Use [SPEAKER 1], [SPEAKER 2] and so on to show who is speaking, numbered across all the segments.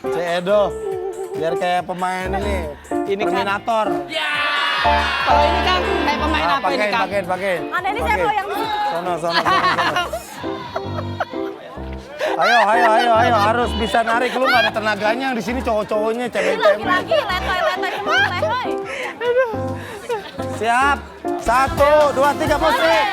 [SPEAKER 1] Ceedo. Biar kayak pemain ini Terminator.
[SPEAKER 2] Ya. Kalau ini Kang, kayak pemain apa ini Kang?
[SPEAKER 1] Pakai.
[SPEAKER 3] Ada ini saya mau yang di situ.
[SPEAKER 1] Sono. Ayo, harus bisa narik. Lu nggak ada tenaganya di sini cowok-cowoknya, cewek-cewek.
[SPEAKER 3] Lagi, letoy semua, letoy.
[SPEAKER 1] Siap. 1, 2, 3, musik.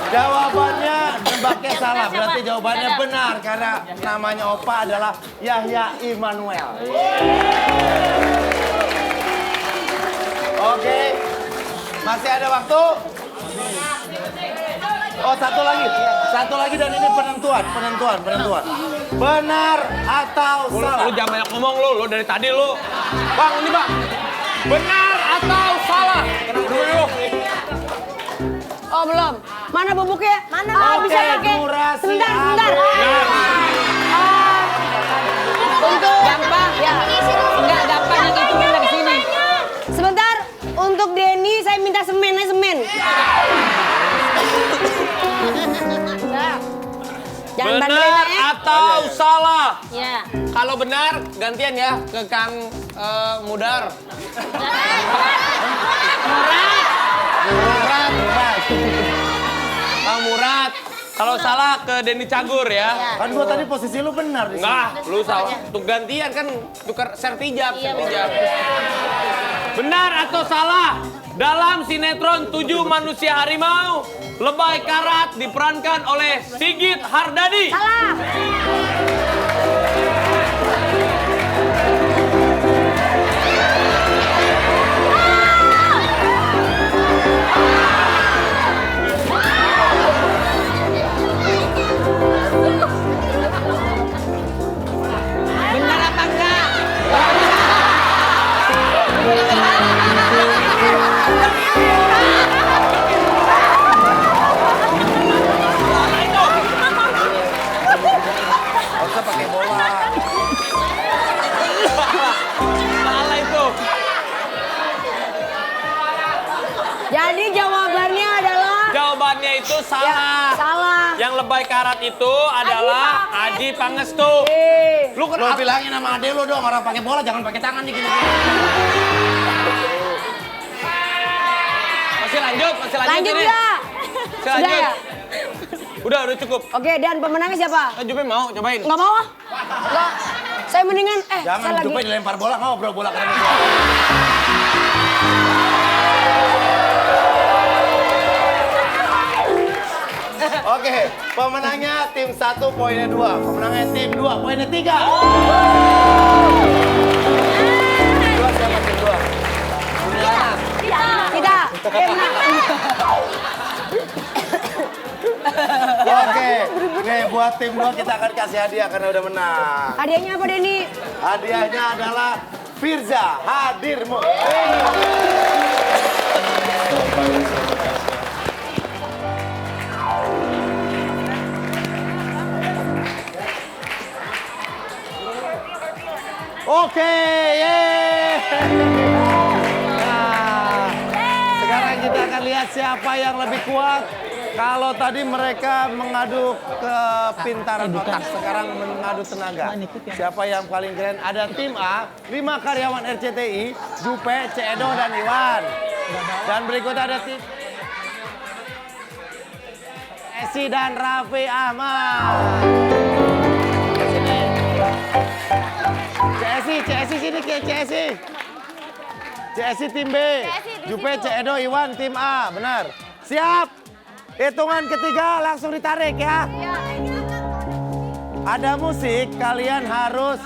[SPEAKER 1] Jawabannya nebaknya salah, berarti jawabannya benar karena namanya Opa adalah Yahya Immanuel. Oke, masih ada waktu? Oh, satu lagi dan ini penentuan. Benar atau salah?
[SPEAKER 2] Lu jangan banyak ngomong lu dari tadi lu. Bang, ini Bang. Benar atau salah? Dulu.
[SPEAKER 4] Oh belum. Mana bubuknya?
[SPEAKER 3] Mana?
[SPEAKER 4] Oh, bisa
[SPEAKER 1] Oke,
[SPEAKER 4] pakai.
[SPEAKER 1] durasi
[SPEAKER 4] Sebentar. Untuk
[SPEAKER 2] Gampang.
[SPEAKER 4] ya.
[SPEAKER 2] Enggak gampang yang itu dari sini.
[SPEAKER 4] Sebentar. Untuk Denny saya minta semen. Jangan
[SPEAKER 2] Benar
[SPEAKER 4] bandelin ya.
[SPEAKER 2] atau salah?
[SPEAKER 3] Ya.
[SPEAKER 2] Kalau benar, gantian ya ke Kang Mudar. Murad. Kang Murad. Kalau salah ke Denny Cagur ya.
[SPEAKER 1] Kan gua tadi posisi lu benar di sini.
[SPEAKER 2] Enggak, lu salah. Untuk gantian kan tukar sertijab. Benar atau salah? Dalam sinetron 7 Manusia Harimau, Lebay Karat diperankan oleh Sigit Hardadi.
[SPEAKER 4] Salah.
[SPEAKER 2] Benar apa enggak?
[SPEAKER 1] Nggak usah pakai bola.
[SPEAKER 2] Salah itu.
[SPEAKER 4] Jadi jawabannya adalah
[SPEAKER 2] Jawabannya itu salah.
[SPEAKER 4] salah.
[SPEAKER 2] Yang Lebay Karat itu adalah Aji Pangestu. Lu
[SPEAKER 1] Lu
[SPEAKER 2] kenapa?
[SPEAKER 1] bilangin sama adek lu dong, orang pakai bola jangan pakai tangan nih gini.
[SPEAKER 2] Masih lanjut
[SPEAKER 4] Lanjut
[SPEAKER 2] ini.
[SPEAKER 4] ya.
[SPEAKER 2] Masih
[SPEAKER 4] Sudah
[SPEAKER 2] lanjut.
[SPEAKER 4] ya?
[SPEAKER 2] Udah cukup.
[SPEAKER 4] Oke, dan pemenangnya siapa?
[SPEAKER 2] Jupe mau cobain.
[SPEAKER 4] Nggak mau ah? Nggak. Saya mendingan, saya
[SPEAKER 1] Jangan
[SPEAKER 4] lagi.
[SPEAKER 1] coba dilempar bola, ngobrol bola keren. Oke, pemenangnya tim 1 poinnya 2, pemenangnya tim 2 poinnya 3. Dua siapa tim 2?
[SPEAKER 4] Tidak.
[SPEAKER 1] Oke, nih buat tim 2 kita akan kasih hadiah karena udah menang.
[SPEAKER 4] Hadiahnya apa Denny?
[SPEAKER 1] Hadiahnya adalah Firza Hadirmu. Oke, yeay. Nah, sekarang kita akan lihat siapa yang lebih kuat. Kalau tadi mereka mengadu kepintaran otak, sekarang mengadu tenaga. Siapa yang paling keren? Ada tim A, 5 karyawan RCTI, Jupe, Ceedo, dan Iwan. Dan berikut ada tim Esi dan Raffi Ahmad. Sini. CSI sini ke CSI. CSI tim B. Jupe, Ceedo, Iwan tim A. Benar. Siap. Hitungan ketiga langsung ditarik ya. Ada musik, kalian harus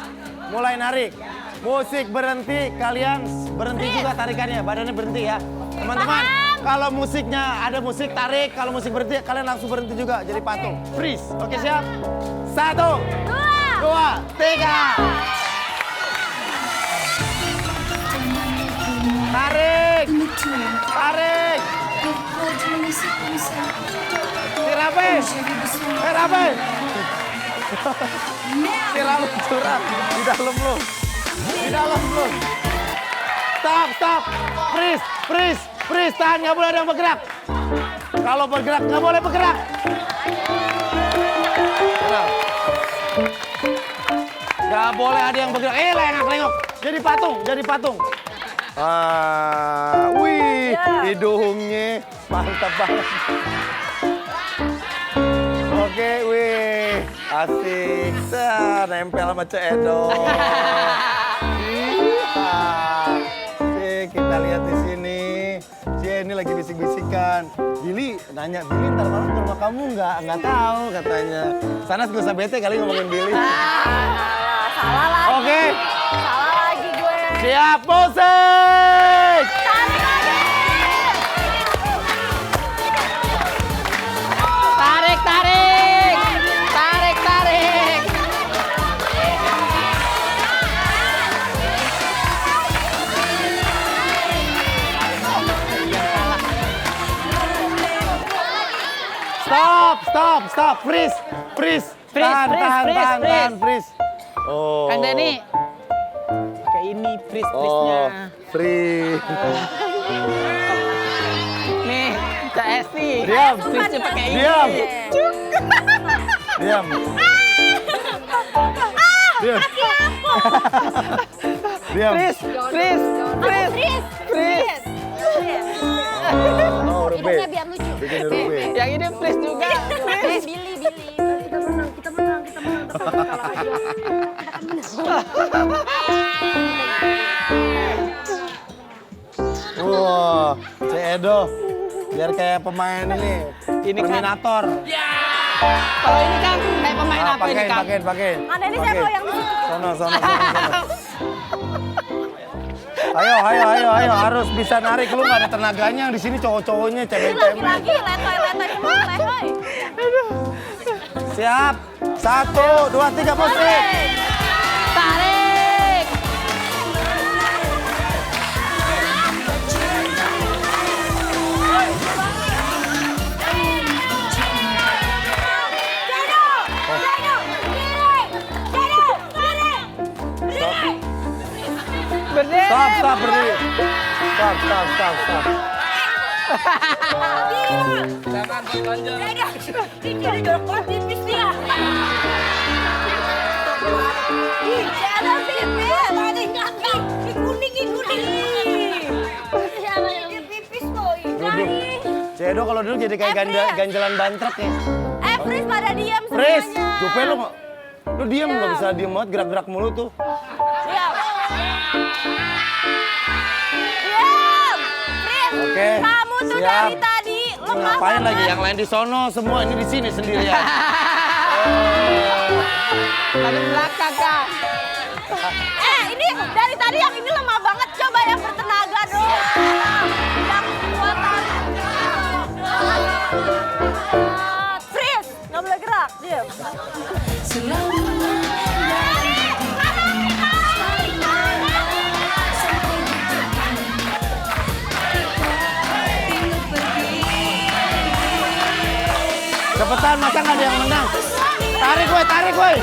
[SPEAKER 1] mulai narik. Musik berhenti, kalian berhenti juga tarikannya. Badannya berhenti ya. Teman-teman, kalau musiknya ada musik tarik, kalau musik berhenti kalian langsung berhenti juga. Jadi patung. Freeze. Oke siap? 1, 2, 3. Tarik. Tarik. Si Rafe. Rafe. Si Rafe curang. Di dalam lu. Di dalam lu. Stop. Freeze. Tahan, nggak boleh ada yang bergerak. Kalau bergerak, nggak boleh bergerak. Nggak boleh ada yang bergerak. Lengok. Jadi patung. Wih, hidungnya mantap banget. Oke, wih, asik. Nempel sama Cek Edo. Kita lihat di sini. Ini lagi bisik-bisikan. Billy nanya, Billy ntar malam ke rumah kamu nggak tahu katanya. Sana gak usah bete kali ngomongin Billy.
[SPEAKER 3] Salah lagi.
[SPEAKER 1] Oke.
[SPEAKER 3] Salah lagi gue.
[SPEAKER 1] Siap, musik!
[SPEAKER 3] Tarik lagi.
[SPEAKER 5] Tarik.
[SPEAKER 1] Stop, freeze. Tahan, freeze. Oh.
[SPEAKER 5] Kang Denny. Kayak ini freeze-nya.
[SPEAKER 1] Freeze.
[SPEAKER 5] Nih, Cak Esti.
[SPEAKER 1] Diam.
[SPEAKER 5] Freeze-nya pakai ini.
[SPEAKER 1] Diam. Diam.
[SPEAKER 5] Freeze.
[SPEAKER 1] Oh, udah
[SPEAKER 3] Hidungnya biar lucu.
[SPEAKER 1] bikin huruf B.
[SPEAKER 5] Yang ini freeze juga.
[SPEAKER 3] Billy. Kita menang.
[SPEAKER 1] Wah, Cek Edo. Biar kayak pemain ini.
[SPEAKER 5] Ini kan-
[SPEAKER 1] Terminator.
[SPEAKER 5] Kalau ini kan kayak pemain apa ini kan?
[SPEAKER 1] Pakai.
[SPEAKER 3] Mana ini siapa yang disitu?
[SPEAKER 1] Sono. Ayo, harus bisa narik. Lu nggak ada tenaganya di sini cowok-cowoknya, cewek-cewek.
[SPEAKER 3] Lagi letoy semua letoy.
[SPEAKER 1] Siap. 1, 2, 3, musik.
[SPEAKER 5] Tarik. Berdiri.
[SPEAKER 1] Stop, berdiri. Stop.
[SPEAKER 2] Jangan berlanjut.
[SPEAKER 3] Ini jorok banget tipis dia. Ada pipis. Kuning. Dia pipis kok.
[SPEAKER 1] Duduk. Cek Edo kalau duduk jadi kayak ganjalan bantrek ya.
[SPEAKER 3] Freeze pada diam semuanya.
[SPEAKER 1] Freeze. Jupe lu diam, nggak bisa diem banget, gerak-gerak mulu tuh.
[SPEAKER 3] Diam. Freeze.
[SPEAKER 1] Oke,
[SPEAKER 3] Kamu tuh
[SPEAKER 1] siap.
[SPEAKER 3] dari tadi lemah
[SPEAKER 1] Ngapain
[SPEAKER 3] banget.
[SPEAKER 1] lagi? Yang lain di sono, semua ini di sini sendirian.
[SPEAKER 5] Dari belakang Kak.
[SPEAKER 3] Ini dari tadi yang ini lemah banget. Coba yang bertenaga dong. Yang kuatan. Freeze. Nggak boleh gerak. Diam.
[SPEAKER 1] Cepetan, masa nggak ada yang menang? Tarik woi.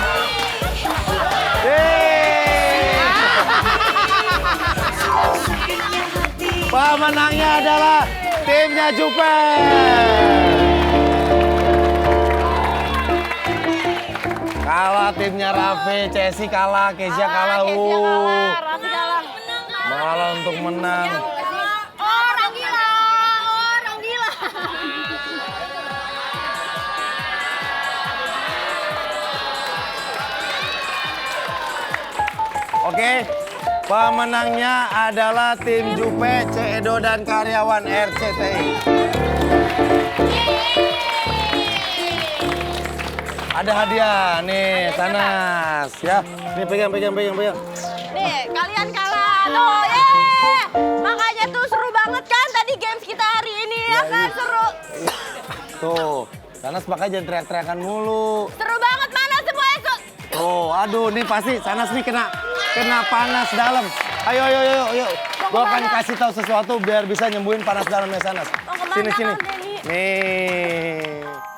[SPEAKER 1] Pemenangnya adalah timnya Jupe. Kalah timnya Rafe, Cesi kalah, Kezia kalah.
[SPEAKER 3] Raffi kalah.
[SPEAKER 1] Malah untuk menang.
[SPEAKER 3] Orang gila.
[SPEAKER 1] Oke, pemenangnya adalah tim Jupe, Cek Edo dan karyawan RCTI. Ada hadiah nih, Sanas ya. Nih pegang.
[SPEAKER 3] Nih, kalian kalah. Tuh, yeay. Makanya tuh seru banget kan tadi games kita hari ini ya kan seru.
[SPEAKER 1] Tuh, Sanas makanya jangan teriak-teriakan mulu.
[SPEAKER 3] Seru banget mana semuanya tuh.
[SPEAKER 1] Tuh, aduh nih pasti Sanas nih kena panas dalam. Ayo. Gua akan kasih tahu sesuatu biar bisa nyembuhin panas dalamnya Sanas.
[SPEAKER 3] Mau kemana,
[SPEAKER 1] Sini sini.
[SPEAKER 3] Kang Denny?
[SPEAKER 1] Nih.